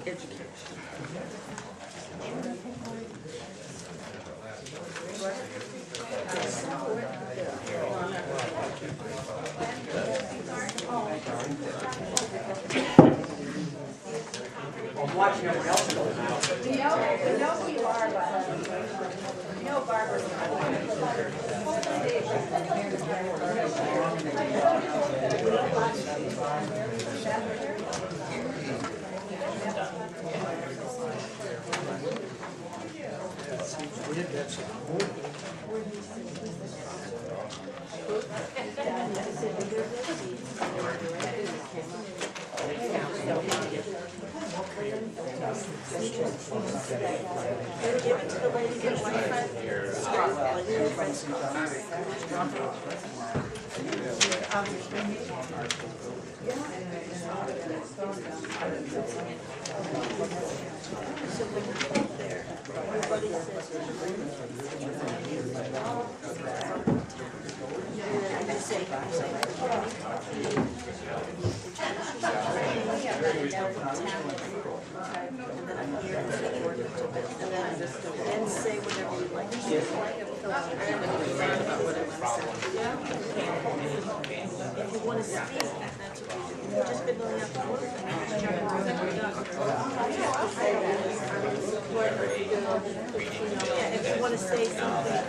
education. I'm watching everyone else go now. We know who you are, but we know Barbara's give it to the lady in white and say whatever you like. If you want to speak, that's what we do. We've just been going up to work. Yeah, if you want to say something,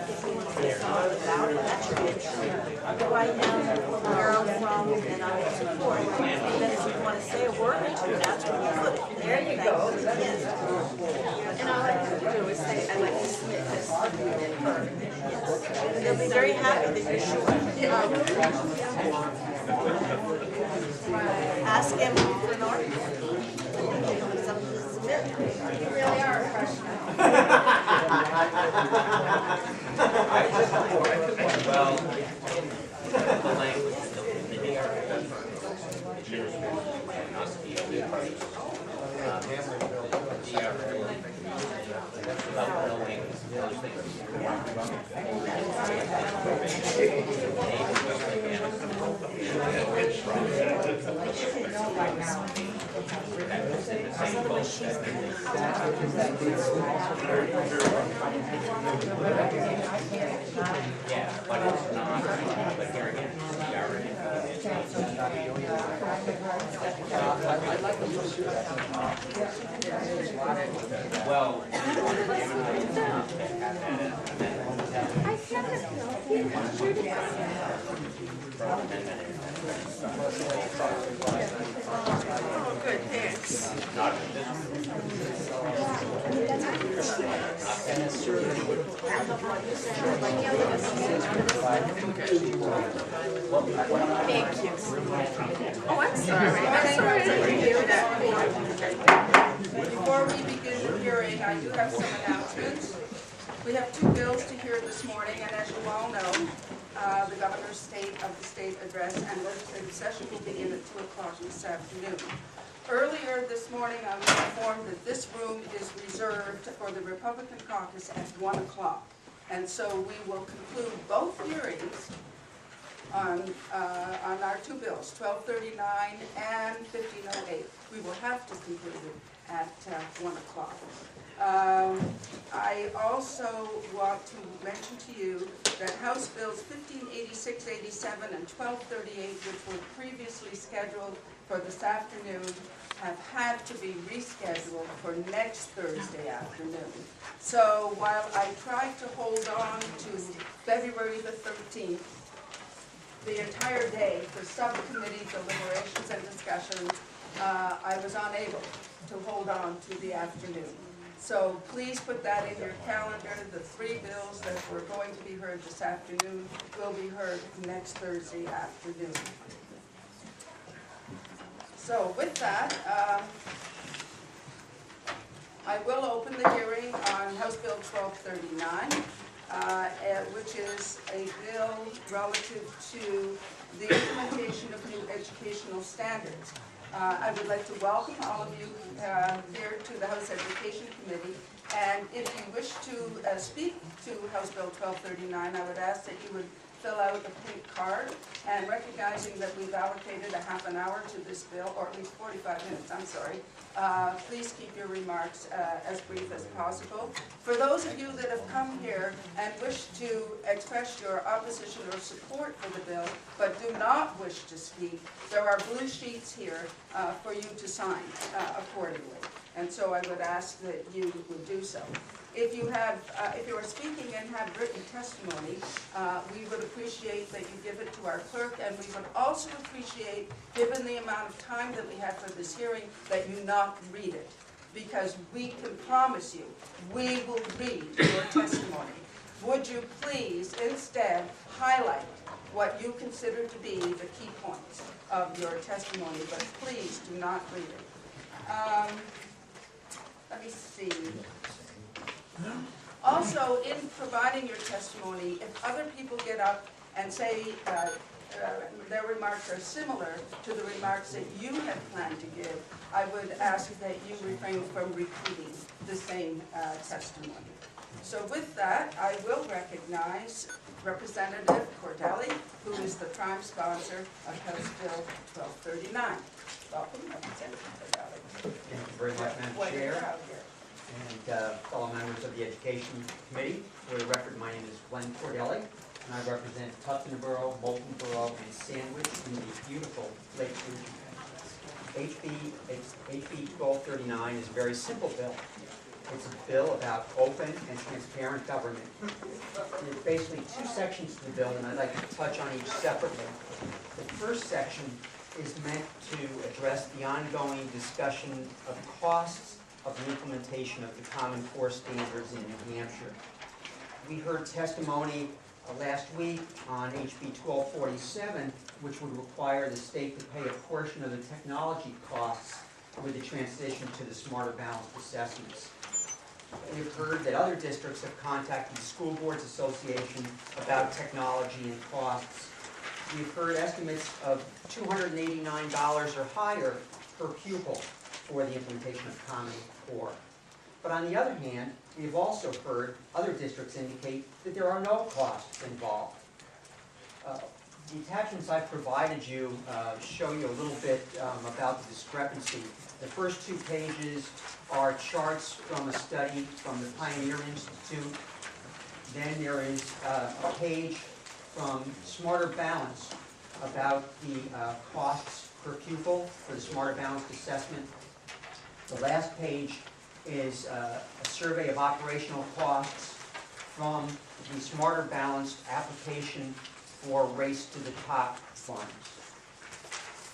about it, that's your intro. Right now, where I'm from, and I will support. And then if you want to say a word or two, that's where you put it. There you go. Yes. And all I have to do is say, I like to submit this. Yes. They'll be very happy that you're sure. Ask him for an article. Something to submit. You really are a freshman. Well, the language is still yeah, but it's not, but here again, well, Oh, good, thanks. Thank you. Oh, I'm sorry. I'm sorry to hear that. Before we begin the hearing, I do have some announcements. We have two bills to hear this morning, and as you all know, the governor's state of the state address and legislative session will begin at 2 o'clock this afternoon. Earlier this morning, I was informed that this room is reserved for the Republican caucus at 1 o'clock. And so we will conclude both hearings on our two bills, 1239 and 1508. We will have to conclude it at 1 o'clock. I also want to mention to you that House Bills 1586, 87, and 1238, which were previously scheduled for this afternoon, have had to be rescheduled for next Thursday afternoon. So while I tried to hold on to February the 13th, the entire day for subcommittee deliberations and discussion, I was unable to hold on to the afternoon. So please put that in your calendar. The three bills that were going to be heard this afternoon will be heard next Thursday afternoon. So with that, I will open the hearing on House Bill 1239, which is a bill relative to the implementation of new educational standards. I would like to welcome all of you here to the House Education Committee, and if you wish to speak to House Bill 1239, I would ask that you would fill out a pink card, and recognizing that we've allocated a half an hour to this bill, or at least 45 minutes, I'm sorry, please keep your remarks as brief as possible. For those of you that have come here and wish to express your opposition or support for the bill, but do not wish to speak, there are blue sheets here for you to sign accordingly. And so I would ask that you would do so. If you are speaking and have written testimony, we would appreciate that you give it to our clerk, and we would also appreciate, given the amount of time that we have for this hearing, that you not read it, because we can promise you, we will read your testimony. Would you please instead highlight what you consider to be the key points of your testimony, but please do not read it. Let me see. Also, in providing your testimony, if other people get up and say their remarks are similar to the remarks that you had planned to give, I would ask that you refrain from repeating the same testimony. So with that, I will recognize Representative Cordelli, who is the prime sponsor of House Bill 1239. Welcome, Representative Cordelli. Thank you very much, Madam Quite a Chair, crowd here. and fellow members of the Education Committee. For the record, my name is Glenn Cordelli, and I represent Tuftonboro, Moultonboro, and Sandwich in the beautiful Lake region. HB 1239 is a very simple bill. It's a bill about open and transparent government. There's basically two sections to the bill, and I'd like to touch on each separately. The first section is meant to address the ongoing discussion of costs of the implementation of the Common Core standards in New Hampshire. We heard testimony last week on HB 1247, which would require the state to pay a portion of the technology costs with the transition to the Smarter Balanced assessments. We've heard that other districts have contacted the School Boards Association about technology and costs. We've heard estimates of $289 or higher per pupil for the implementation of Common Core. But on the other hand, we've also heard other districts indicate that there are no costs involved. The attachments I've provided you show you a little bit about the discrepancy. The first 2 pages are charts from a study from the Pioneer Institute. Then there is a page from Smarter Balance about the costs per pupil for the Smarter Balanced assessment. The last page is a survey of operational costs from the Smarter Balanced application for Race to the Top funds.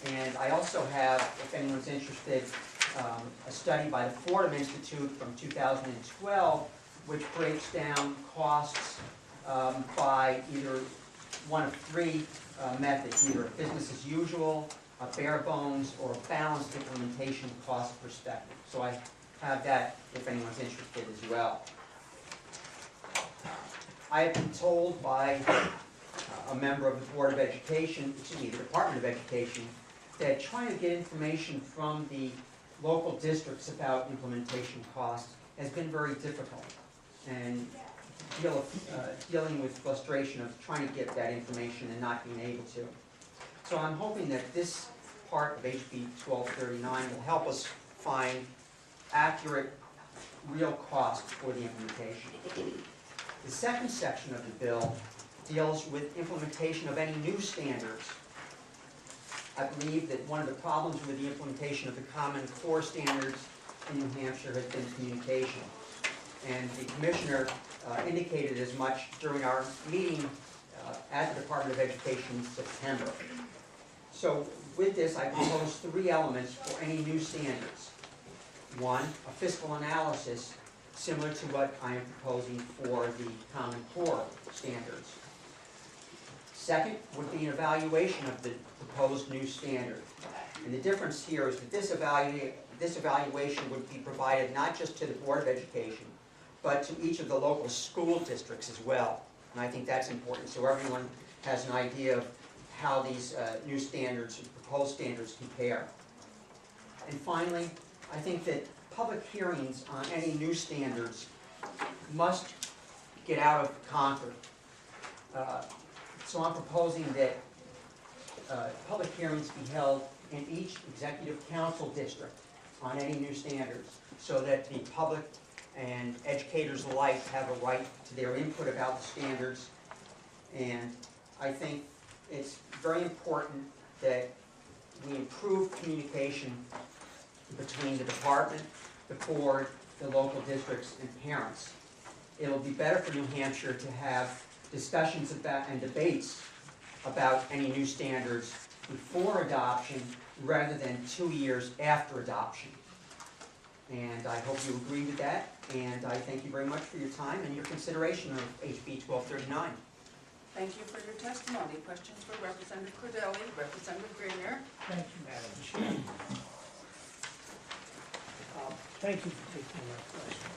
And I also have, if anyone's interested, a study by the Fordham Institute from 2012, which breaks down costs by either one of 3 methods, either a business as usual, a bare bones, or a balanced implementation cost perspective. So I have that if anyone's interested as well. I have been told by a member of the Board of Education, excuse me, the Department of Education, that trying to get information from the local districts about implementation costs has been very difficult, and dealing with frustration of trying to get that information and not being able to. So I'm hoping that this part of HB 1239 will help us find accurate, real costs for the implementation. The second section of the bill deals with implementation of any new standards. I believe that one of the problems with the implementation of the Common Core standards in New Hampshire has been communication. And the Commissioner indicated as much during our meeting at the Department of Education in September. So with this, I propose 3 elements for any new standards. 1, a fiscal analysis similar to what I am proposing for the Common Core standards. Second would be an evaluation of the proposed new standard. And the difference here is that this evaluation would be provided not just to the Board of Education, but to each of the local school districts as well. And I think that's important, so everyone has an idea of how these new standards, proposed standards, compare. And finally, I think that public hearings on any new standards must get out of Concord. So I'm proposing that public hearings be held in each executive council district on any new standards, so that the public and educators alike have a right to their input about the standards. And I think it's very important that we improve communication between the department, the board, the local districts, and parents. It'll be better for New Hampshire to have discussions about and debates about any new standards before adoption rather than 2 years after adoption. And I hope you agree with that, and I thank you very much for your time and your consideration of HB 1239. Thank you for your testimony. Questions for Representative Cordelli, Representative Grenier? Thank you, Madam Chair. Thank you for taking my question.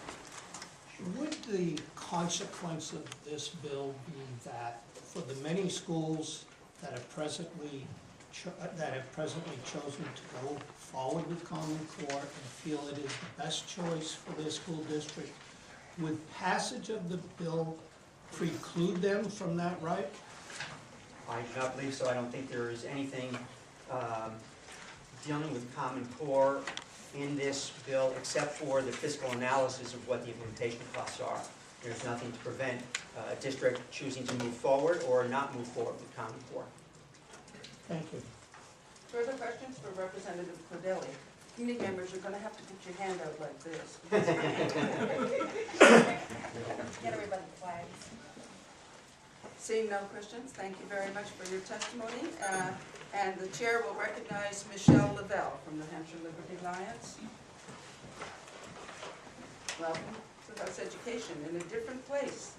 Would the consequence of this bill be that for the many schools that have presently chosen to go forward with Common Core and feel it is the best choice for their school district, would passage of the bill preclude them from that right? I do not believe so. I don't think there is anything dealing with Common Core in this bill except for the fiscal analysis of what the implementation costs are. There's nothing to prevent a district choosing to move forward or not move forward with Common Core. Thank you. Further questions for Representative Cordelli? Committee members, you're going to have to put your hand out like this. Get everybody quiet. Seeing no questions, thank you very much for your testimony. And the chair will recognize Michelle Lavelle from the Hampshire Liberty Alliance. Welcome to House Education in a different place.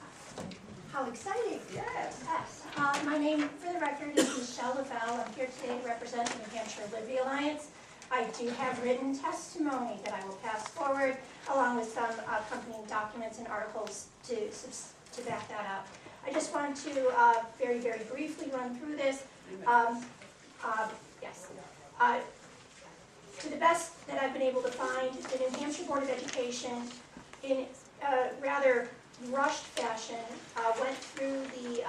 How exciting. Yes. Yes. My name, for the record, is Michelle Lavelle. I'm here today to represent the New Hampshire Liberty Alliance. I do have written testimony that I will pass forward, along with some accompanying documents and articles to back that up. I just want to very, very briefly run through this. Yes. To the best that I've been able to find, the New Hampshire Board of Education, in a rather rushed fashion, went through the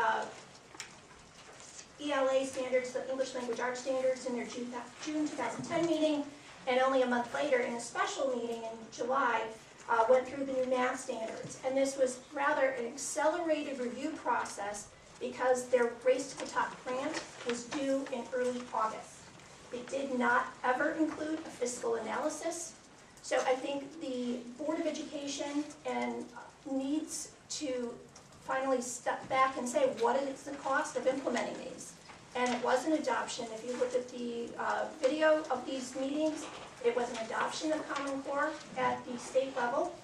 ELA standards, the English Language Arts standards, in their June 2010 meeting, and only a month later, in a special meeting in July, went through the new math standards. And this was rather an accelerated review process because their Race to the Top grant was due in early August. It did not ever include a fiscal analysis. So I think the Board of Education needs to finally step back and say, what is the cost of implementing these? And it was an adoption. If you look at the video of these meetings, it was an adoption of Common Core at the state level.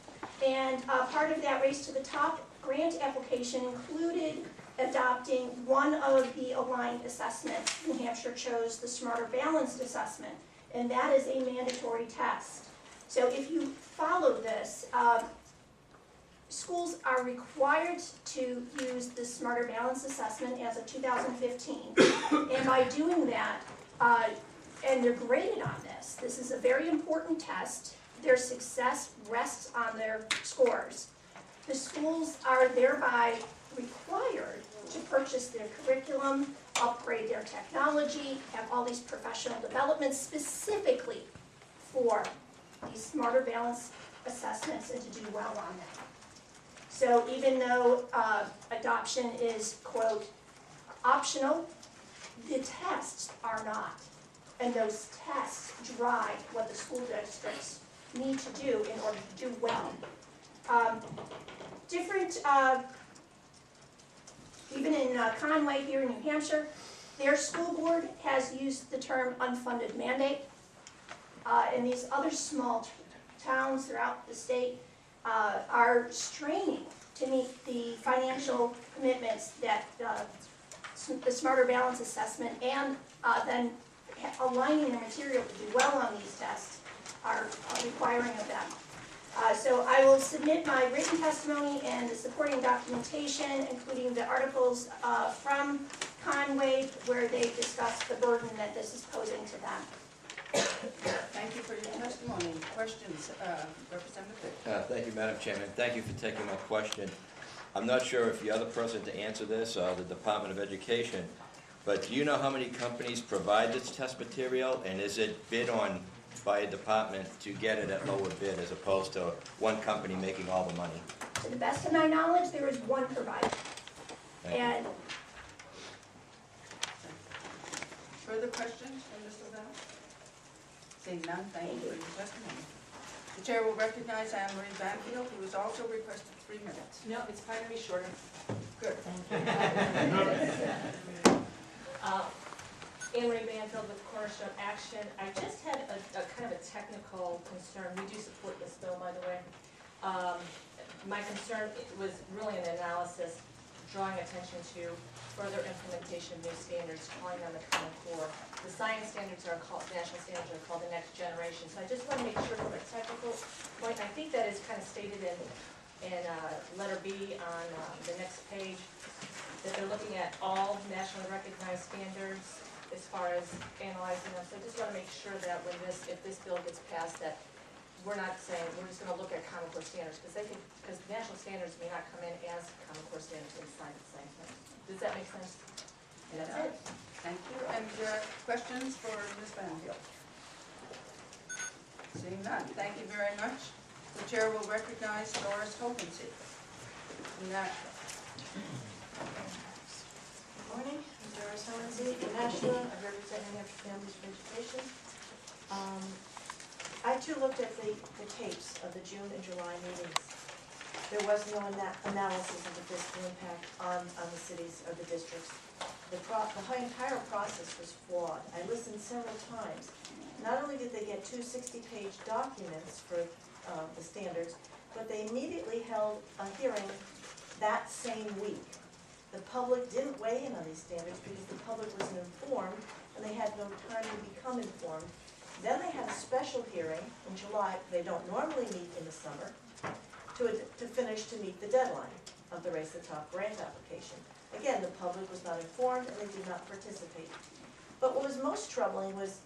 And part of that Race to the Top grant application included adopting one of the aligned assessments. New Hampshire chose the Smarter Balanced assessment, and that is a mandatory test. So if you follow this, schools are required to use the Smarter Balanced assessment as of 2015. And by doing that, and they're graded on this, this is a very important test. Their success rests on their scores. The schools are thereby required to purchase their curriculum, upgrade their technology, have all these professional developments specifically for these Smarter Balanced assessments and to do well on them. So even though adoption is, quote, optional, the tests are not. And those tests drive what the school districts need to do in order to do well. Even in Conway here in New Hampshire, their school board has used the term unfunded mandate. And these other small towns throughout the state are straining to meet the financial commitments that the Smarter Balance assessment and then aligning the material to do well on these tests are requiring of them. So I will submit my written testimony and the supporting documentation, including the articles from Conway where they discuss the burden that this is posing to them. Thank you for your testimony. Questions, Representative? Thank you, Madam Chairman. Thank you for taking my question. I'm not sure if you're the person to answer this, or the Department of Education, but do you know how many companies provide this test material, and is it bid on by a department to get it at lower bid as opposed to one company making all the money? To the best of my knowledge, there is one provider. Thank you. And Further questions from Mr. Bell? Seeing none, thank you for your testimony. The chair will recognize Anne Marie Banfield, who has also requested 3 minutes. No, it's probably gonna be shorter. Good. Anne Marie Banfield with Cornerstone Action. I just had a kind of a technical concern. We do support this bill, by the way. My concern was really an analysis, drawing attention to further implementation of new standards, calling on the Common Core. The science standards are called, national standards are called the next generation. So I just want to make sure from a technical point, and I think that is kind of stated in letter B on the next page, that they're looking at all nationally recognized standards as far as analyzing them. So I just want to make sure that when if this bill gets passed, that we're not saying, we're just gonna look at Common Core standards, because national standards may not come in as Common Core standards inside the same thing. Does that make sense? And that's it. Thank you. And questions for Ms. Banfield? Seeing none, thank you very much. The chair will recognize Doris Hogansey. Good morning, I'm Doris Hogansey, in Nashua. I represent New Hampshire Families for Education. I too looked at the tapes of the June and July meetings. There was no analysis of the fiscal impact on the cities or the districts. The entire process was flawed. I listened several times. Not only did they get 2 60-page documents for the standards, but they immediately held a hearing that same week. The public didn't weigh in on these standards because the public wasn't informed and they had no time to become informed. Then they had a special hearing in July, they don't normally meet in the summer, to finish to meet the deadline of the Race to the Top grant application. Again, the public was not informed and they did not participate. But what was most troubling was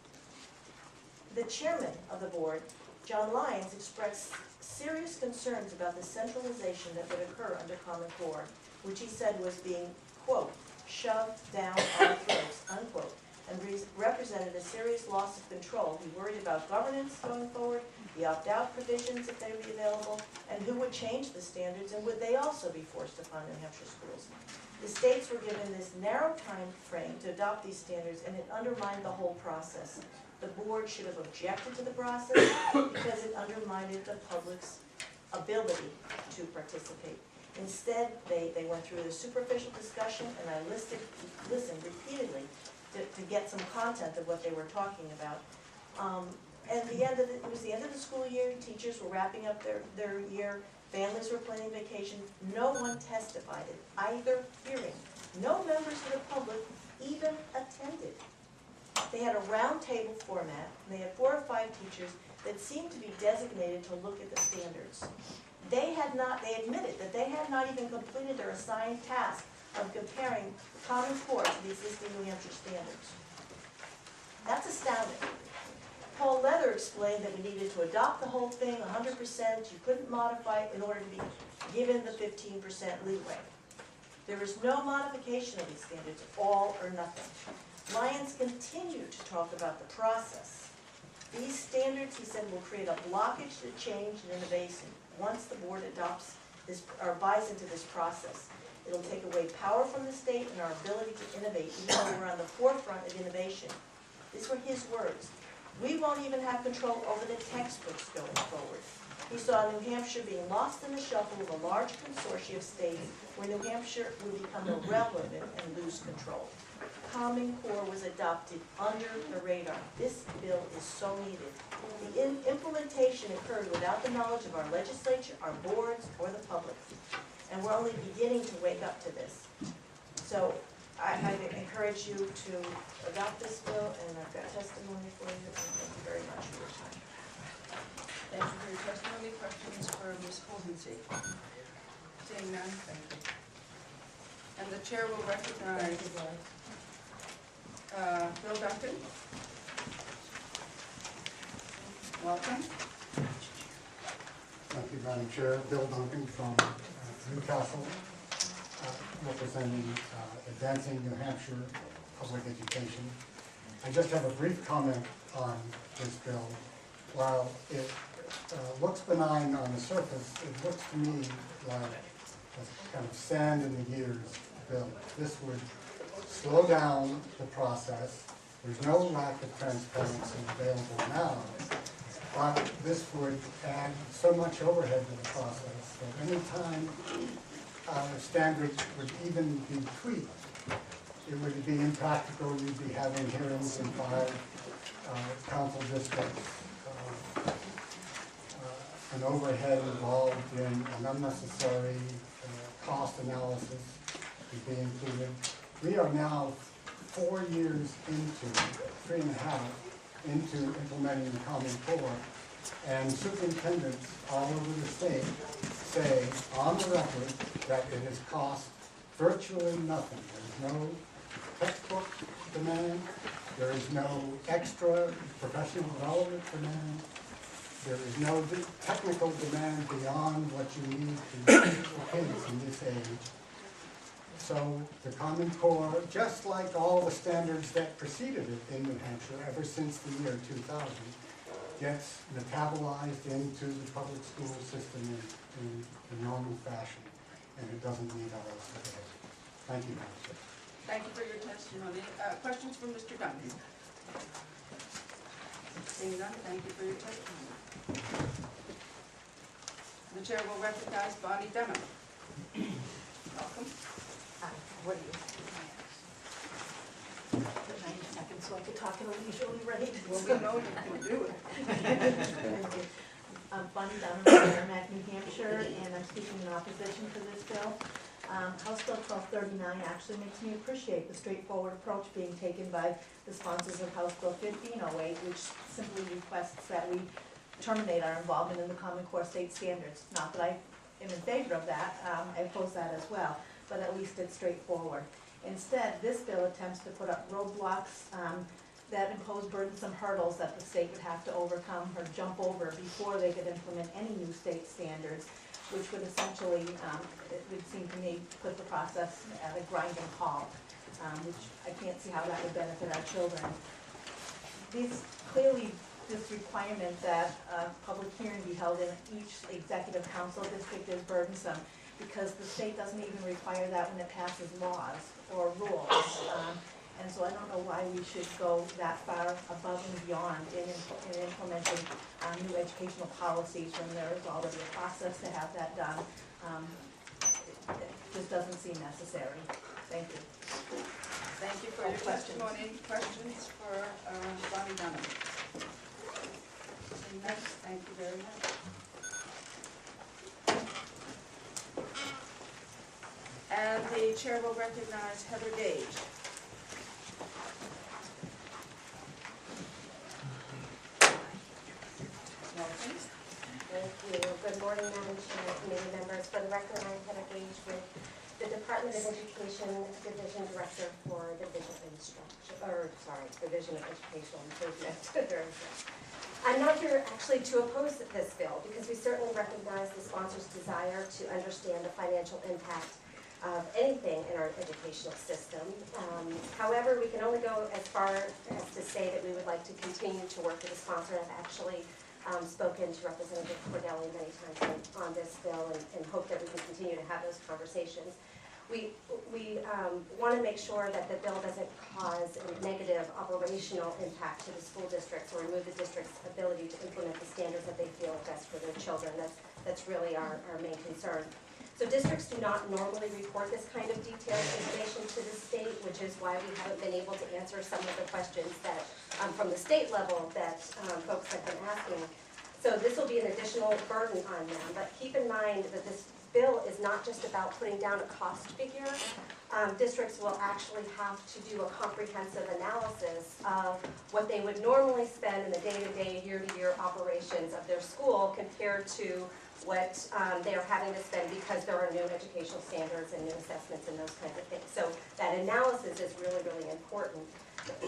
the chairman of the board, John Lyons, expressed serious concerns about the centralization that would occur under Common Core, which he said was being, quote, shoved down our throats, unquote, and represented a serious loss of control. He worried about governance going forward, the opt-out provisions if they would be available, and who would change the standards, and would they also be forced upon New Hampshire schools. The states were given this narrow time frame to adopt these standards, and it undermined the whole process. The board should have objected to the process because it undermined the public's ability to participate. Instead, they went through the superficial discussion, and I listened repeatedly to get some content of what they were talking about. And it was the end of the school year, teachers were wrapping up their year, families were planning vacation. No one testified at either hearing. No members of the public even attended. They had a round table format, and they had 4 or 5 teachers that seemed to be designated to look at the standards. They admitted that they had not even completed their assigned task of comparing Common Core to the existing New Hampshire standards. That's astounding. Paul Leather explained that we needed to adopt the whole thing 100%, you couldn't modify it in order to be given the 15% leeway. There is no modification of these standards, all or nothing. Lyons continued to talk about the process. These standards, he said, will create a blockage to change and innovation once the board adopts this or buys into this process. It'll take away power from the state and our ability to innovate, even though we're on the forefront of innovation. These were his words. We won't even have control over the textbooks going forward. He saw New Hampshire being lost in the shuffle of a large consortium of states where New Hampshire would become irrelevant and lose control. Common Core was adopted under the radar. This bill is so needed. The implementation occurred without the knowledge of our legislature, our boards, or the public. And we're only beginning to wake up to this. So I encourage you to adopt this bill, and I've got testimony for you, and thank you very much for your time. Thank you for your testimony. Questions for Ms. Hogansey? Seeing none, thank you. And the chair will recognize Bill Duncan. Welcome. Thank you, Madam Chair. Bill Duncan from Newcastle. representing Advancing New Hampshire Public Education. I just have a brief comment on this bill. While it looks benign on the surface, it looks to me like a kind of sand in the gears bill. This would slow down the process. There's no lack of transparency available now, but this would add so much overhead to the process that any time standards would even be tweaked, it would be impractical. You'd be having hearings in 5 council districts, an overhead involved in an unnecessary cost analysis would be included. We are now 4 years into, 3.5, into implementing the Common Core, and superintendents all over the state say on the record that it has cost virtually nothing. There's no textbook demand, there is no extra professional development demand, there is no technical demand beyond what you need to teach the kids in this age. So the Common Core, just like all the standards that preceded it in New Hampshire ever since the year 2000, gets metabolized into the public school system in the normal fashion, and it doesn't need our today. Thank you, Madam Chair. Thank you for your testimony. Questions from Mr. Duncan? Seeing none, thank you for your testimony. The chair will recognize Bonnie Dunham. Welcome. What do you? 90 seconds so I could talk at a leisurely rate. Well, we know you can do it. I'm Bonnie Dunham from Merrimack, New Hampshire, and I'm speaking in opposition to this bill. House Bill 1239 actually makes me appreciate the straightforward approach being taken by the sponsors of House Bill 1508, which simply requests that we terminate our involvement in the Common Core state standards. Not that I am in favor of that, I oppose that as well, but at least it's straightforward. Instead, this bill attempts to put up roadblocks that impose burdensome hurdles that the state would have to overcome or jump over before they could implement any new state standards, which would essentially, it would seem to me, put the process at a grinding halt, which I can't see how that would benefit our children. This requirement that a public hearing be held in each executive council district is burdensome, because the state doesn't even require that when it passes laws or rules. And so I don't know why we should go that far above and beyond in implementing new educational policies when there is already a process to have that done. It just doesn't seem necessary. Thank you. Thank you for your testimony. Questions for Bonnie Dunham? Next, thank you very much. And the chair will recognize Heather Gage. Welcome. Thank you. Good morning, Madam Chair, committee members. For the record, I'm Heather Gage with the Department of Education Division Director for Division of Division of Educational Improvement. I'm not here actually to oppose this bill, because we certainly recognize the sponsor's desire to understand the financial impact of anything in our educational system. However, we can only go as far as to say that we would like to continue to work with the sponsor. I've actually spoken to Representative Cordelli many times on this bill, and hope that we can continue to have those conversations. We want to make sure that the bill doesn't cause a negative operational impact to the school districts or remove the district's ability to implement the standards that they feel are best for their children. That's really our main concern. So districts do not normally report this kind of detailed information to the state, which is why we haven't been able to answer some of the questions that from the state level that folks have been asking. So this will be an additional burden on them, but keep in mind that this bill is not just about putting down a cost figure. Districts will actually have to do a comprehensive analysis of what they would normally spend in the day-to-day, year-to-year operations of their school compared to what they are having to spend because there are new educational standards and new assessments and those kinds of things. So that analysis is really, really important.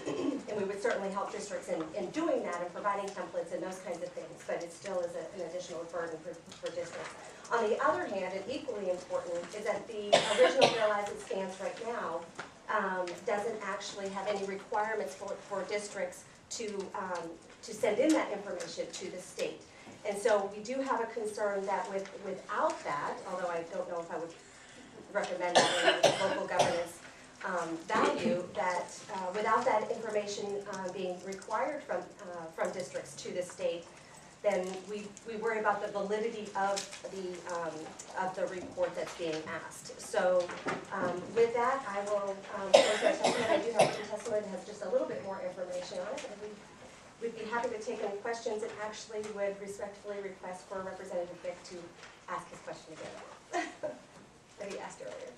And we would certainly help districts in doing that and providing templates and those kinds of things, but it still is an additional burden for districts. On the other hand, and equally important, is that the original bill as it stands right now doesn't actually have any requirements for districts to send in that information to the state. And so we do have a concern that without that, although I don't know if I would recommend that in local governance value, that without that information being required from districts to the state, then we worry about the validity of the report that's being asked. So with that, I will close our testimony. I do have a testimony that has just a little bit more information on it. And we'd be happy to take any questions, and actually would respectfully request for Representative Vick to ask his question again that he asked earlier.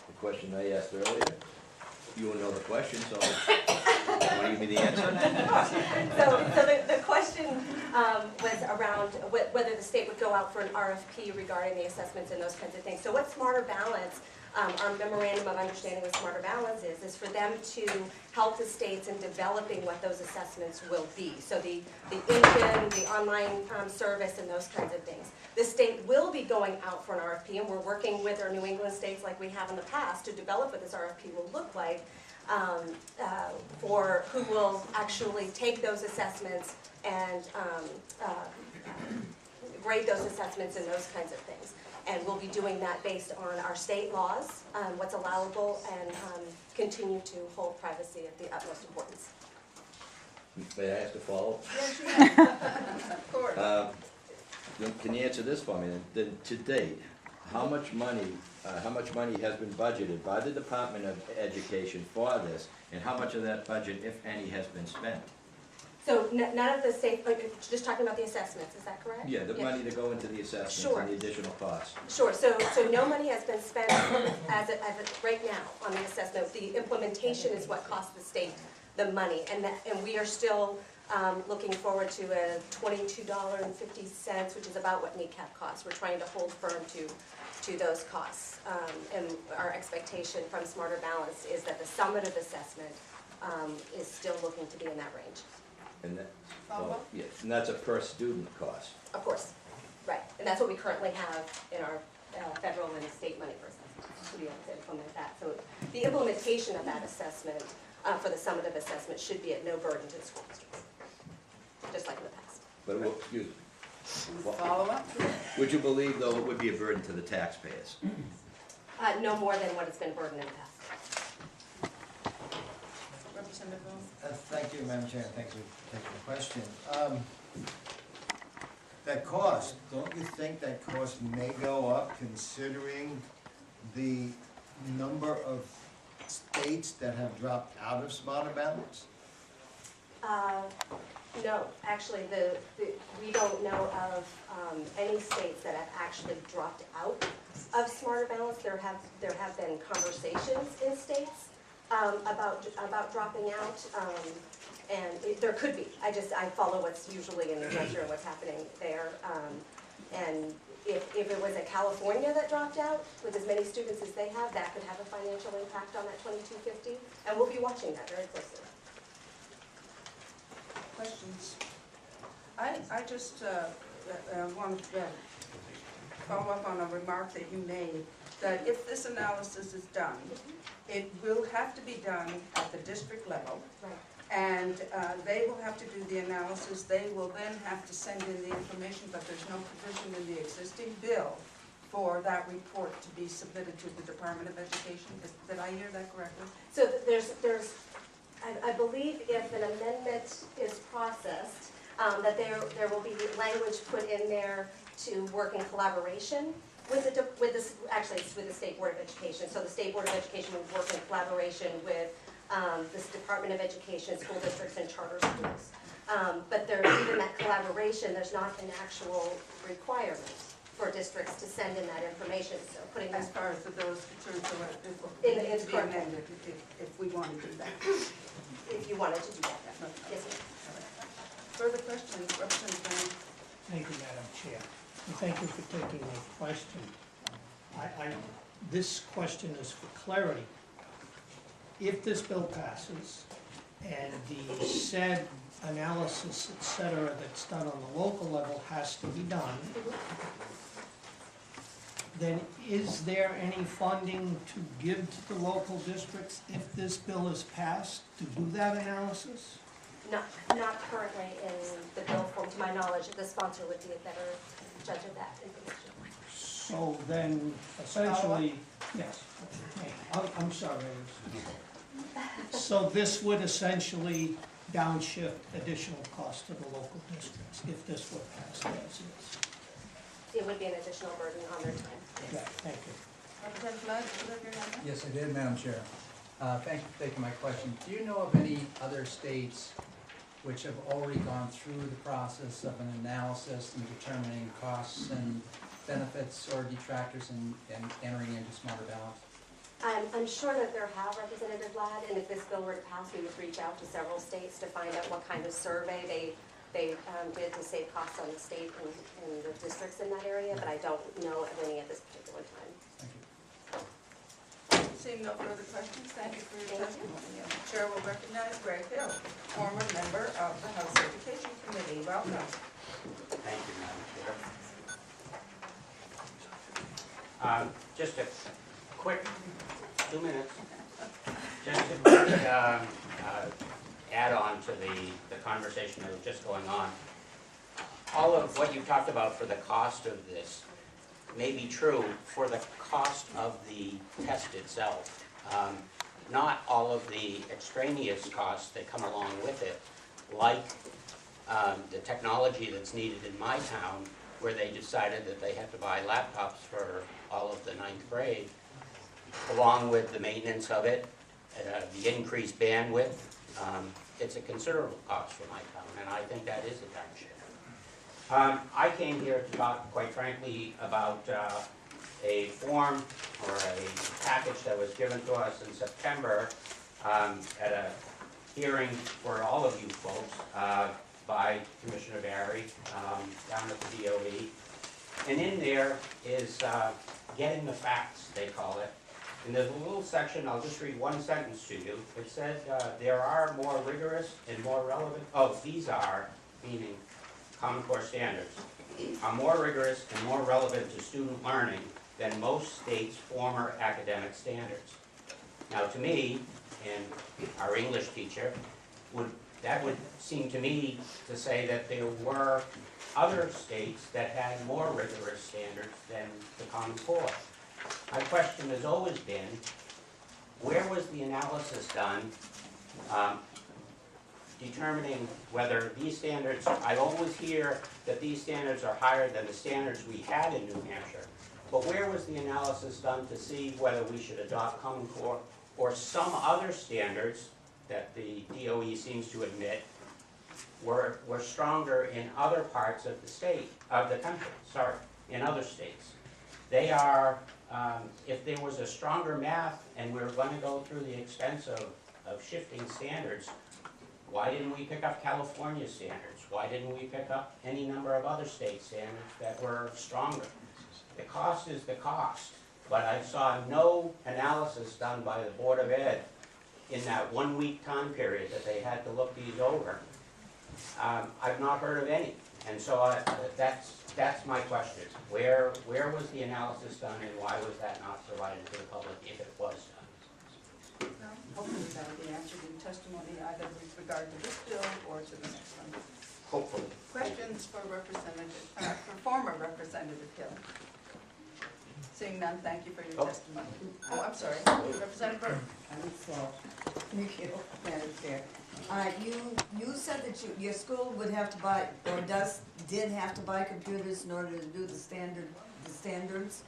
The question I asked earlier, you will know the question, so you want to give me the answer? So the question was around whether the state would go out for an RFP regarding the assessments and those kinds of things. So what Smarter Balance, our memorandum of understanding with Smarter Balance is for them to help the states in developing what those assessments will be. So the engine, the online service, and those kinds of things. The state will be going out for an RFP, and we're working with our New England states like we have in the past to develop what this RFP will look like for who will actually take those assessments and grade those assessments and those kinds of things. And we'll be doing that based on our state laws, what's allowable, and continue to hold privacy at the utmost importance. May I ask a follow-up? Yes, you have. Of course. Can you answer this for me? Then to date, how much money has been budgeted by the Department of Education for this, and how much of that budget, if any, has been spent? So none of the state, just talking about the assessments, is that correct? Yeah, the money to go into the assessments Sure. and the additional costs. Sure, so no money has been spent as of right now on the assessment. The implementation is what costs the state the money, and we are still looking forward to a $22.50, which is about what NECAP costs. We're trying to hold firm to those costs. And our expectation from Smarter Balance is that the summative assessment is still looking to be in that range. And that, well, yes, and that's a per student cost. Of course, right. And that's what we currently have in our federal and state money for assessment, to be able to implement that. So the implementation of that assessment for the summative assessment should be at no burden to the school districts, just like in the past. But it will, excuse me. Follow up? Would you believe, though, it would be a burden to the taxpayers? No more than what it's been burdened in the past. Representative Bowles? Thank you, Madam Chair, and thanks for taking the question. That cost, don't you think that cost may go up considering the number of states that have dropped out of Smarter Balance? No, actually, we don't know of any states that have actually dropped out of Smarter Balance. There have been conversations in states about dropping out, and there could be. I follow what's usually in New Hampshire and what's happening there. And if it was a California that dropped out with as many students as they have, that could have a financial impact on that $22.50, and we'll be watching that very closely. Questions? I just want to follow up on a remark that you made, that if this analysis is done, it will have to be done at the district level. Right. And they will have to do the analysis. They will then have to send in the information, but there's no provision in the existing bill for that report to be submitted to the Department of Education. Did I hear that correctly? So I believe if an amendment is processed, that there will be language put in there to work in collaboration with actually it's with the State Board of Education. So the State Board of Education will work in collaboration with this Department of Education, school districts, and charter schools. But even that collaboration, there's not an actual requirement for districts to send in that information. So putting As that far as the bills concerned, so In it needs to be correct. amended if we want to do that. if you wanted to do that. Yes, ma'am. Further questions, Representative Brown? Thank you, Madam Chair, and thank you for taking my question. This question is for clarity. If this bill passes and the said analysis, et cetera, that's done on the local level has to be done, then is there any funding to give to the local districts if this bill is passed to do that analysis? Not currently in the bill form, to my knowledge. The sponsor would be a better judge of that information. So then, essentially, yes, I'm sorry. So this would essentially downshift additional cost to the local districts if this were passed as is. It would be an additional burden on their time. Yeah, thank you. Representative Flood, do you have your hand up? Yes, I did, Madam Chair. Thank you for taking my question. Do you know of any other states which have already gone through the process of an analysis and determining costs and benefits or detractors and entering into Smarter Balance? I'm sure that there have, Representative Ladd, and if this bill were to pass, we would reach out to several states to find out what kind of survey they did to save costs on the state and the districts in that area, but I don't know of any at this particular time. Thank you. Seeing no further questions, thank you for your testimony. The chair will recognize Greg Hill, former member of the House Education Committee. Welcome. Thank you, Madam Chair. Just a quick 2 minutes. Just a quick add on to the conversation that was just going on. All of what you talked about for the cost of this may be true for the cost of the test itself. Not all of the extraneous costs that come along with it, like the technology that's needed in my town, where they decided that they had to buy laptops for all of the 9th grade, along with the maintenance of it, the increased bandwidth. It's a considerable cost for my town, and I think that is a downshift. I came here to talk, quite frankly, about a form or a package that was given to us in September at a hearing for all of you folks by Commissioner Barry down at the DOE. And in there is getting the facts, they call it. And there's a little section, I'll just read one sentence to you. It said there are more rigorous and more relevant, these are, meaning Common Core standards, are more rigorous and more relevant to student learning than most states' former academic standards. Now to me, and our English teacher, that would seem to me to say that there were other states that had more rigorous standards than the Common Core. My question has always been, where was the analysis done determining whether these standards, I always hear that these standards are higher than the standards we had in New Hampshire, but where was the analysis done to see whether we should adopt Common Core or some other standards that the DOE seems to admit were stronger in other parts of the state, of the country, in other states? They are, if there was a stronger math and we were going to go through the expense of shifting standards, why didn't we pick up California standards? Why didn't we pick up any number of other state standards that were stronger? The cost is the cost, but I saw no analysis done by the Board of Ed in that 1 week time period that they had to look these over. I've not heard of any, and so that's my question. Where was the analysis done, and why was that not provided to the public if it was done? Hopefully that will be answered in testimony either with regard to this bill or to the next one. Hopefully. Questions for former Representative Hill? Seeing none, thank you for your testimony. Oh, I'm sorry, Representative Burke. Thank you, Madam Chair. You said that your school would have to buy, or did have to buy computers in order to do the standards?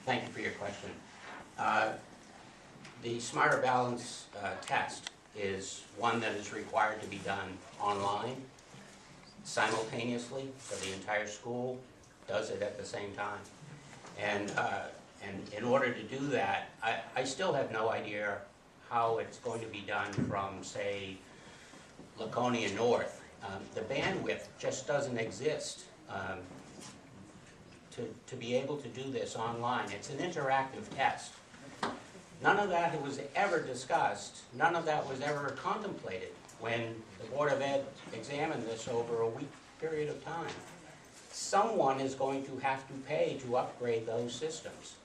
Thank you for your question. The Smarter Balance test is one that is required to be done online simultaneously, so the entire school does it at the same time. And in order to do that, I still have no idea how it's going to be done from, say, Laconia North. The bandwidth just doesn't exist to be able to do this online. It's an interactive test. None of that was ever discussed, none of that was ever contemplated when the Board of Ed examined this over a week period of time. Someone is going to have to pay to upgrade those systems.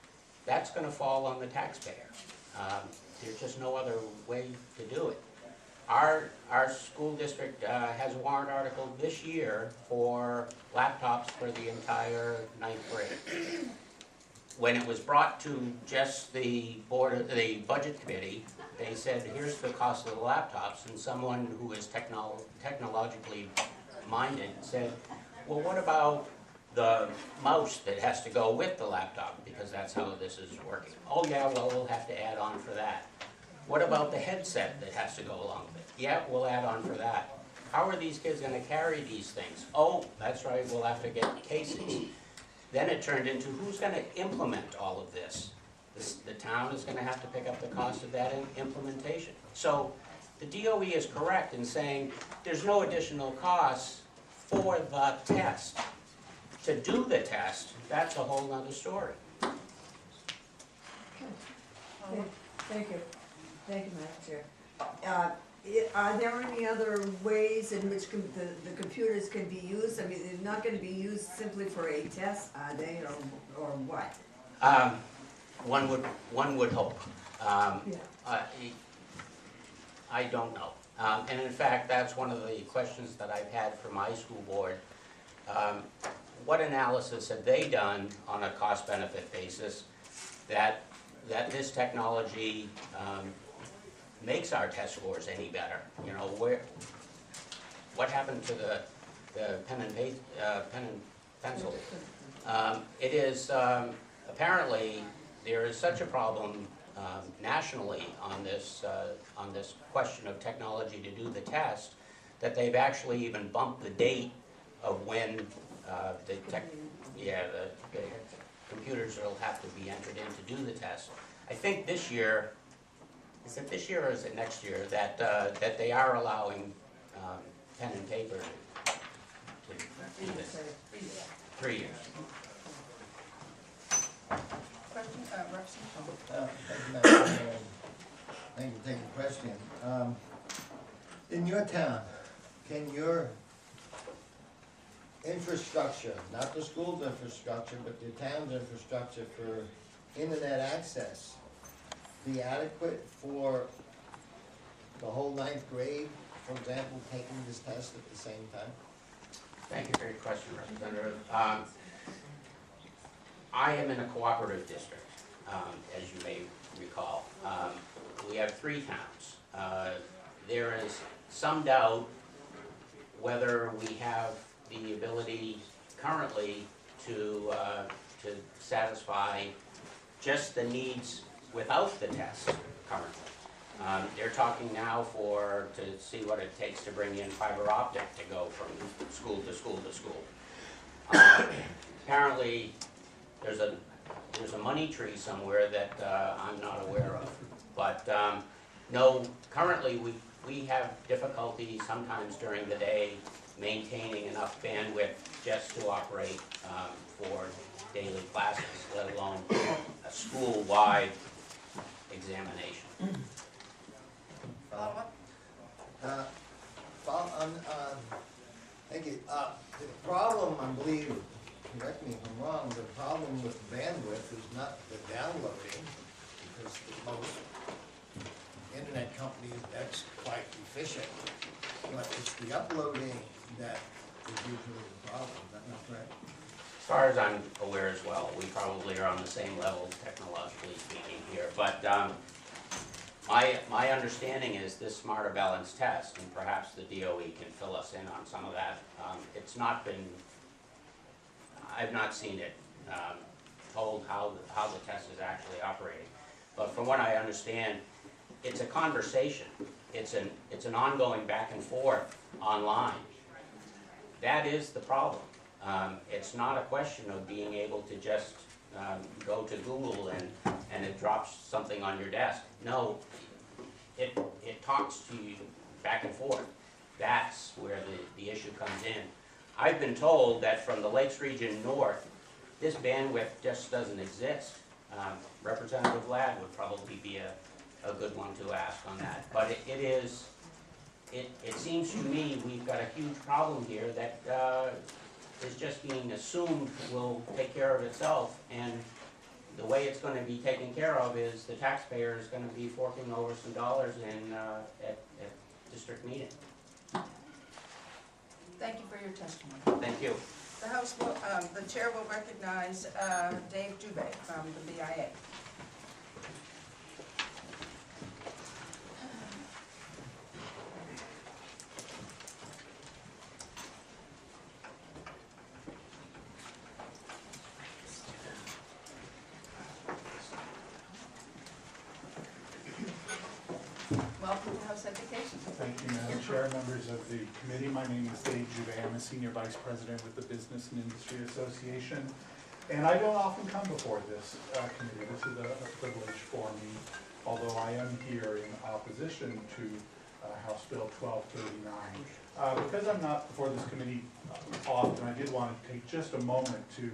That's gonna fall on the taxpayer. There's just no other way to do it. Our school district has a warrant article this year for laptops for the entire 9th grade. When it was brought to just the budget committee, they said, here's the cost of the laptops, and someone who is technologically minded said, well, what about the mouse that has to go with the laptop, because that's how this is working? Oh yeah, well, we'll have to add on for that. What about the headset that has to go along with it? Yeah, we'll add on for that. How are these kids gonna carry these things? Oh, that's right, we'll have to get cases. Then it turned into who's gonna implement all of this? The town is gonna have to pick up the cost of that implementation. So the DOE is correct in saying there's no additional costs for the test. To do the test, that's a whole nother story. Thank you, Madam Chair. Are there any other ways in which the computers can be used? I mean, they're not gonna be used simply for a test, are they, or what? One would hope. Yeah. I don't know. And in fact, that's one of the questions that I've had for my school board. What analysis have they done on a cost-benefit basis that this technology makes our test scores any better? You know, what happened to the pen and pencil? It is apparently there is such a problem nationally on this question of technology to do the test that they've actually even bumped the date of when the computers will have to be entered in to do the test. I think this year, is it this year or is it next year, that they are allowing pen and paper to do this? 3 years. Question, Representative? Thank you for taking the question. In your town, can your infrastructure, not the school's infrastructure, but the town's infrastructure for internet access be adequate for the whole 9th grade, for example, taking this test at the same time? Thank you for your question, Representative. I am in a cooperative district, as you may recall. We have 3 towns. There is some doubt whether we have the ability currently to satisfy just the needs without the test currently. They're talking now to see what it takes to bring in fiber optic to go from school to school to school. Apparently, there's a money tree somewhere that I'm not aware of. But no, currently we have difficulty sometimes during the day maintaining enough bandwidth just to operate for daily classes, let alone a school-wide examination. Follow-up? Thank you. The problem, I believe, correct me if I'm wrong, the problem with bandwidth is not the downloading, because most internet companies, that's quite efficient, but it's the uploading that is usually the problem. Is that not correct? As far as I'm aware as well, we probably are on the same level technologically speaking here. But my understanding is this smarter balance test, and perhaps the DOE can fill us in on some of that. It's not been, I've not seen it told how the test is actually operating. But from what I understand, it's a conversation. It's an ongoing back and forth online. That is the problem. It's not a question of being able to just go to Google and it drops something on your desk. No, it talks to you back and forth. That's where the issue comes in. I've been told that from the Lakes region north, this bandwidth just doesn't exist. Representative Ladd would probably be a good one to ask on that. But it seems to me we've got a huge problem here that is just being assumed will take care of itself, and the way it's gonna be taken care of is the taxpayer is gonna be forking over some dollars at district meeting. Thank you for your testimony. Thank you. The House will, the chair will recognize Dave Dubé from the BIA. Welcome to House Education. Thank you, Madam Chair, members of the committee. My name is Dave Dubé. I'm a Senior Vice President with the Business and Industry Association. And I don't often come before this committee. This is a privilege for me, although I am here in opposition to House Bill 1239. Because I'm not before this committee often, I did want to take just a moment to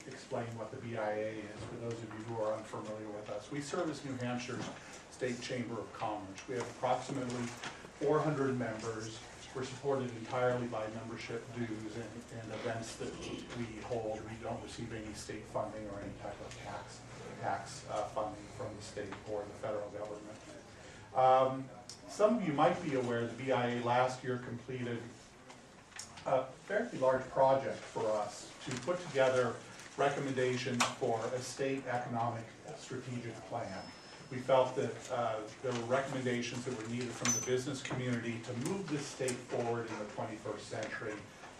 explain what the BIA is, for those of you who are unfamiliar with us. We service New Hampshire's State Chamber of Commerce. We have approximately 400 members. We're supported entirely by membership dues and events that we hold. We don't receive any state funding or any type of tax funding from the state or the federal government. Some of you might be aware the BIA last year completed a fairly large project for us to put together recommendations for a state economic strategic plan. We felt that there were recommendations that were needed from the business community to move this state forward in the 21st century,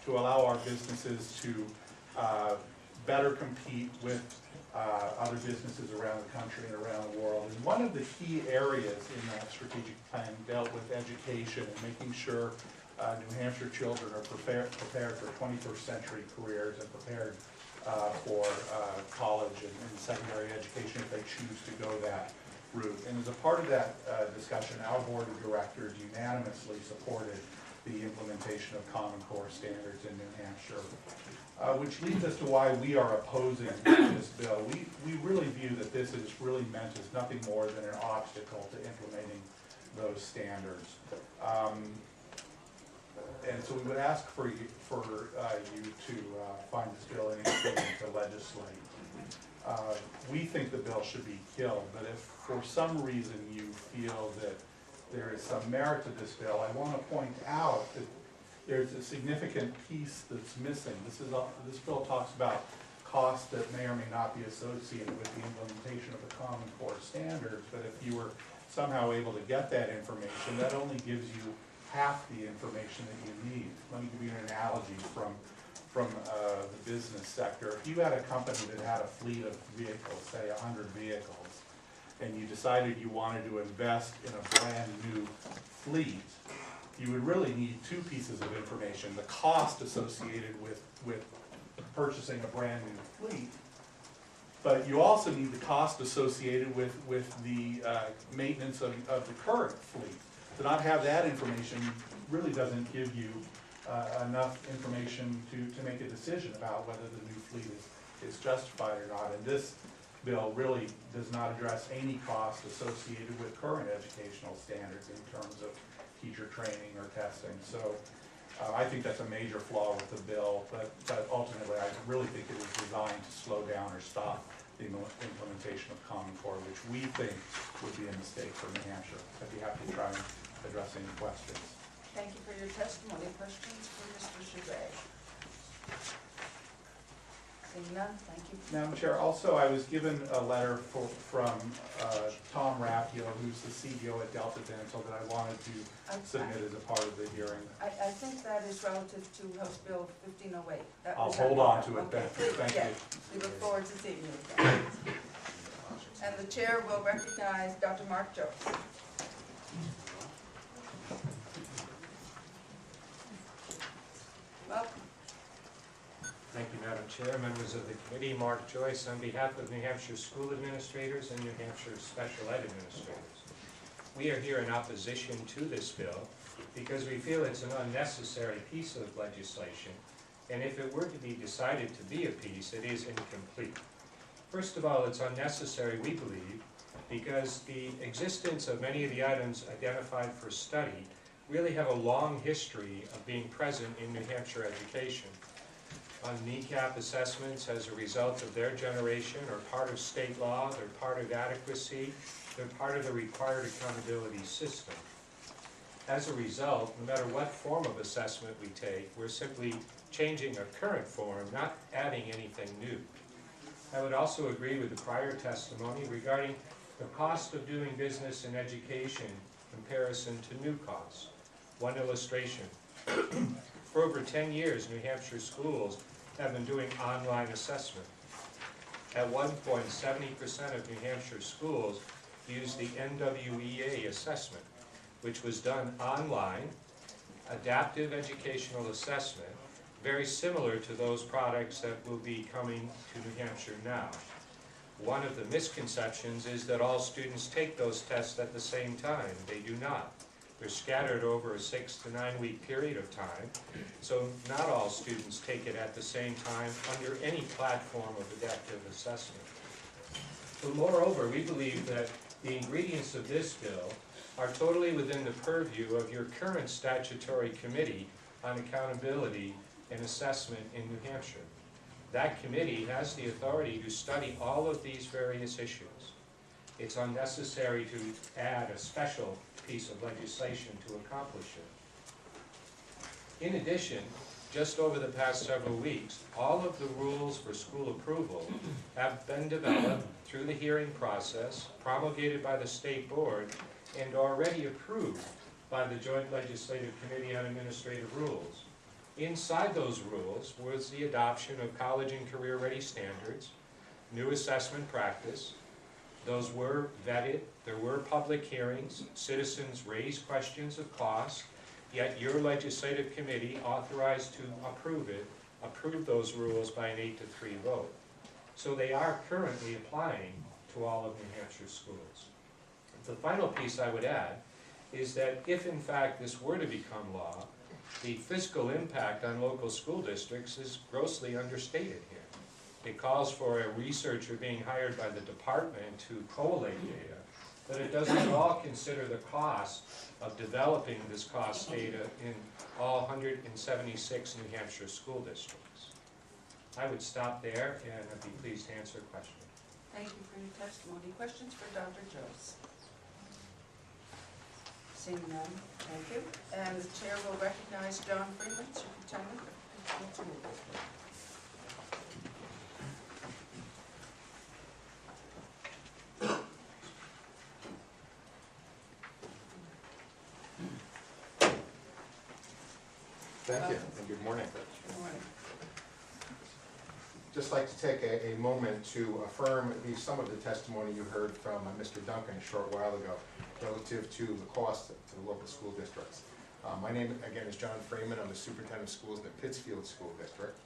to allow our businesses to better compete with other businesses around the country and around the world. And one of the key areas in that strategic plan dealt with education and making sure New Hampshire children are prepared for 21st century careers and prepared for college and secondary education if they choose to go that route. And as a part of that discussion, our board of directors unanimously supported the implementation of Common Core standards in New Hampshire, which leads us to why we are opposing this bill. We really view that this is really meant as nothing more than an obstacle to implementing those standards. And so we would ask for you to find this bill inexcusable to legislate. We think the bill should be killed, but if for some reason you feel that there is some merit to this bill, I want to point out that there's a significant piece that's missing. This bill talks about costs that may or may not be associated with the implementation of the Common Core standards, but if you were somehow able to get that information, that only gives you half the information that you need. Let me give you an analogy from the business sector. If you had a company that had a fleet of vehicles, say 100 vehicles, and you decided you wanted to invest in a brand new fleet, you would really need two pieces of information: the cost associated with purchasing a brand new fleet, but you also need the cost associated with the maintenance of the current fleet. To not have that information really doesn't give you enough information to make a decision about whether the new fleet is justified or not. And this bill really does not address any cost associated with current educational standards in terms of teacher training or testing. So I think that's a major flaw with the bill, but ultimately I really think it is designed to slow down or stop the implementation of Common Core, which we think would be a mistake for New Hampshire. I'd be happy to try and address any questions. Thank you for your testimony. Questions for Mr. Chevret? Seeing none, thank you. Madam Chair, also I was given a letter from Tom Raffio, who's the CEO at Delta Dental, that I wanted to submit as a part of the hearing. I think that is relative to House Bill 1508. That I'll was hold on to it then. Okay, Thank yes. you. We look forward to seeing you again. And the chair will recognize Dr. Mark Jones. Welcome. Thank you, Madam Chair, members of the committee. Mark Joyce on behalf of New Hampshire school administrators and New Hampshire special ed administrators. We are here in opposition to this bill because we feel it's an unnecessary piece of legislation, and if it were to be decided to be a piece, it is incomplete. First of all, it's unnecessary, we believe, because the existence of many of the items identified for study really have a long history of being present in New Hampshire education. On NECAP assessments as a result of their generation are part of state law, they're part of adequacy, they're part of the required accountability system. As a result, no matter what form of assessment we take, we're simply changing a current form, not adding anything new. I would also agree with the prior testimony regarding the cost of doing business in education in comparison to new costs. One illustration. For over 10 years, New Hampshire schools have been doing online assessment. At one point, 70% of New Hampshire schools used the NWEA assessment, which was done online, adaptive educational assessment, very similar to those products that will be coming to New Hampshire now. One of the misconceptions is that all students take those tests at the same time. They do not. They're scattered over a 6 to 9 week period of time, so not all students take it at the same time under any platform of adaptive assessment. But moreover, we believe that the ingredients of this bill are totally within the purview of your current statutory committee on accountability and assessment in New Hampshire. That committee has the authority to study all of these various issues. It's unnecessary to add a special piece of legislation to accomplish it. In addition, just over the past several weeks, all of the rules for school approval have been developed through the hearing process, promulgated by the state board, and already approved by the Joint Legislative Committee on Administrative Rules. Inside those rules was the adoption of college and career ready standards, new assessment practice. Those were vetted, there were public hearings, citizens raised questions of cost, yet your legislative committee authorized to approve it, approved those rules by an 8-3 vote. So they are currently applying to all of New Hampshire schools. The final piece I would add is that if in fact this were to become law, the fiscal impact on local school districts is grossly understated here. It calls for a researcher being hired by the department to collate data, but it doesn't at all consider the cost of developing this cost data in all 176 New Hampshire school districts. I would stop there and I'd be pleased to answer questions. Thank you for your testimony. Questions for Dr. Joyce? Seeing none, thank you. And the chair will recognize John Freeman, Superintendent. Thank you, and good morning. Good morning. Just like to take a moment to affirm at least some of the testimony you heard from Mr. Duncan a short while ago relative to the cost to the local school districts. My name, again, is John Freeman. I'm the Superintendent of Schools in the Pittsfield School District.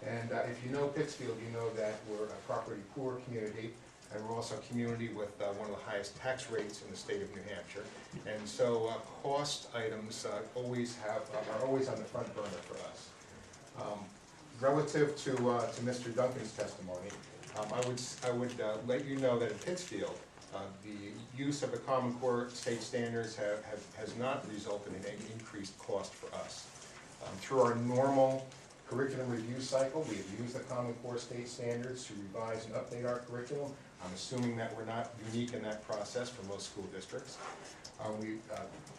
And if you know Pittsfield, you know that we're a property poor community, and we're also a community with one of the highest tax rates in the state of New Hampshire. And so cost items are always on the front burner for us. Relative to Mr. Duncan's testimony, I would let you know that in Pittsfield, the use of the Common Core state standards has not resulted in any increased cost for us. Through our normal curriculum review cycle, we have used the Common Core state standards to revise and update our curriculum. I'm assuming that we're not unique in that process for most school districts. We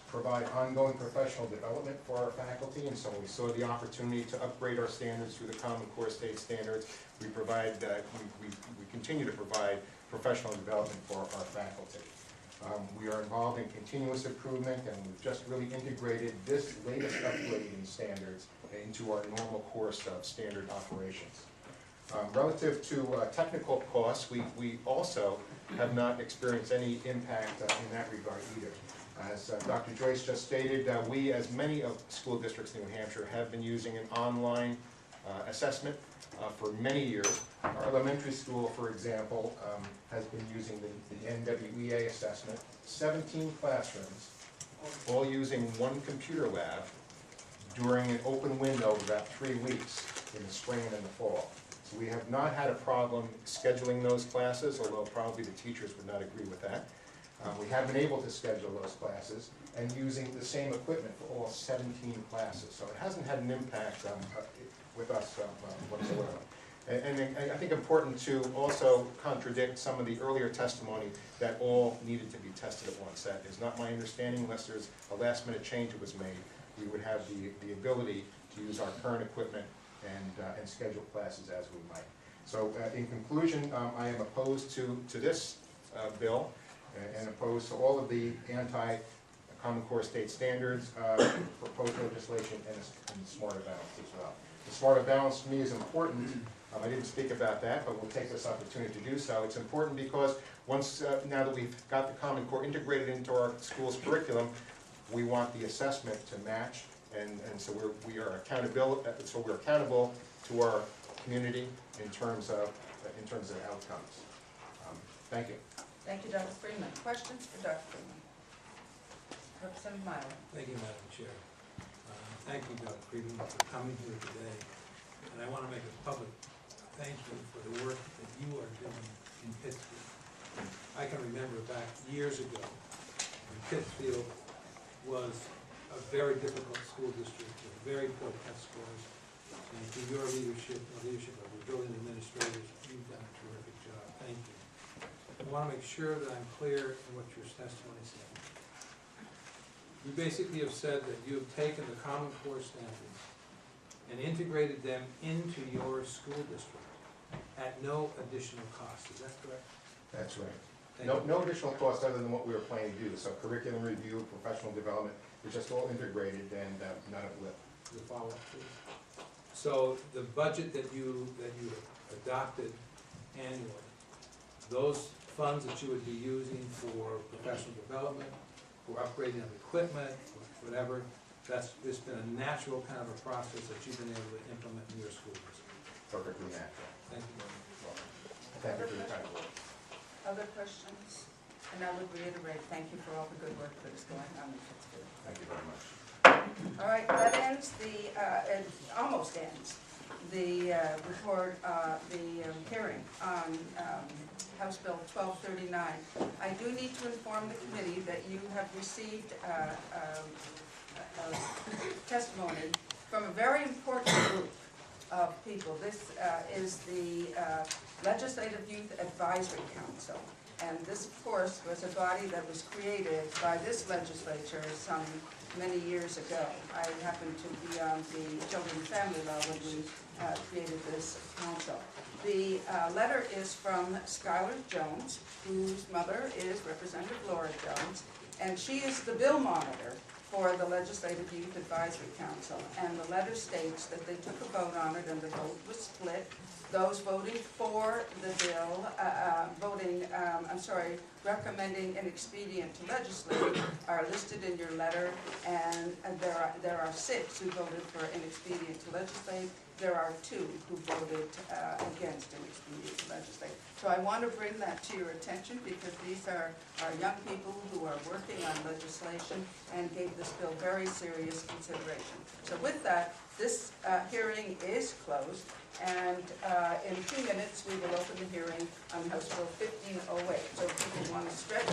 provide ongoing professional development for our faculty, and so when we saw the opportunity to upgrade our standards through the Common Core state standards, we continue to provide professional development for our faculty. We are involved in continuous improvement, and we've just really integrated this latest upgrade in standards into our normal course of standard operations. Relative to technical costs, we also have not experienced any impact in that regard either. As Dr. Joyce just stated, we, as many of school districts in New Hampshire, have been using an online assessment for many years. Our elementary school, for example, has been using the NWEA assessment, 17 classrooms, all using one computer lab during an open window of about 3 weeks in the spring and in the fall. So we have not had a problem scheduling those classes, although probably the teachers would not agree with that. We have been able to schedule those classes and using the same equipment for all 17 classes. So it hasn't had an impact with us whatsoever. And I think important to also contradict some of the earlier testimony that all needed to be tested at once. That is not my understanding. Unless there's a last minute change that was made, we would have the ability to use our current equipment and schedule classes as we might. So in conclusion, I am opposed to this bill and opposed to all of the anti-Common Core state standards, proposed legislation, and the Smarter Balance as well. The Smarter Balance to me is important. I didn't speak about that, but we'll take this opportunity to do so. It's important because once, now that we've got the Common Core integrated into our school's curriculum, we want the assessment to match, and so we're accountable to our community in terms of outcomes. Thank you. Thank you, Dr. Freeman. Questions for Dr. Freeman? Representative Myler. Thank you, Madam Chair. Thank you, Dr. Freeman, for coming here today. And I want to make a public thank you for the work that you are doing in Pittsfield. I can remember back years ago when Pittsfield was a very difficult school district with very poor test scores. And through your leadership, the leadership of the building administrators, you've done a terrific job. Thank you. I want to make sure that I'm clear in what your testimony said. You basically have said that you have taken the Common Core standards and integrated them into your school district at no additional cost. Is that correct? That's right. No additional cost other than what we were planning to do. So curriculum review, professional development, it's just all integrated and not a blip. The follow-up, please. So the budget that you adopted annually, those funds that you would be using for professional development, for upgrading of equipment, whatever, it's been a natural kind of a process that you've been able to implement in your school district. Perfectly natural. Thank you very much. Thank you for your time. Other questions? And I would reiterate, thank you for all the good work that is going on in Pittsfield. Thank you very much. All right, that ends it almost ends the report, the hearing on House Bill 1239. I do need to inform the committee that you have received testimony from a very important group of people. This is the Legislative Youth Advisory Council. And this, of course, was a body that was created by this legislature some many years ago. I happened to be on the Children and Family Law when we created this council. The letter is from Skylar Jones, whose mother is Representative Laura Jones, and she is the bill monitor for the Legislative Youth Advisory Council. And the letter states that they took a vote on it and the vote was split. Those voting for the bill, recommending an expedient to legislate are listed in your letter, and there are 6 who voted for an expedient to legislate. There are 2 who voted against an expedient to legislate. So I want to bring that to your attention because these are young people who are working on legislation and gave this bill very serious consideration. So with that, this hearing is closed, and in 2 minutes we will open the hearing on House Bill 1508. So if people want to stretch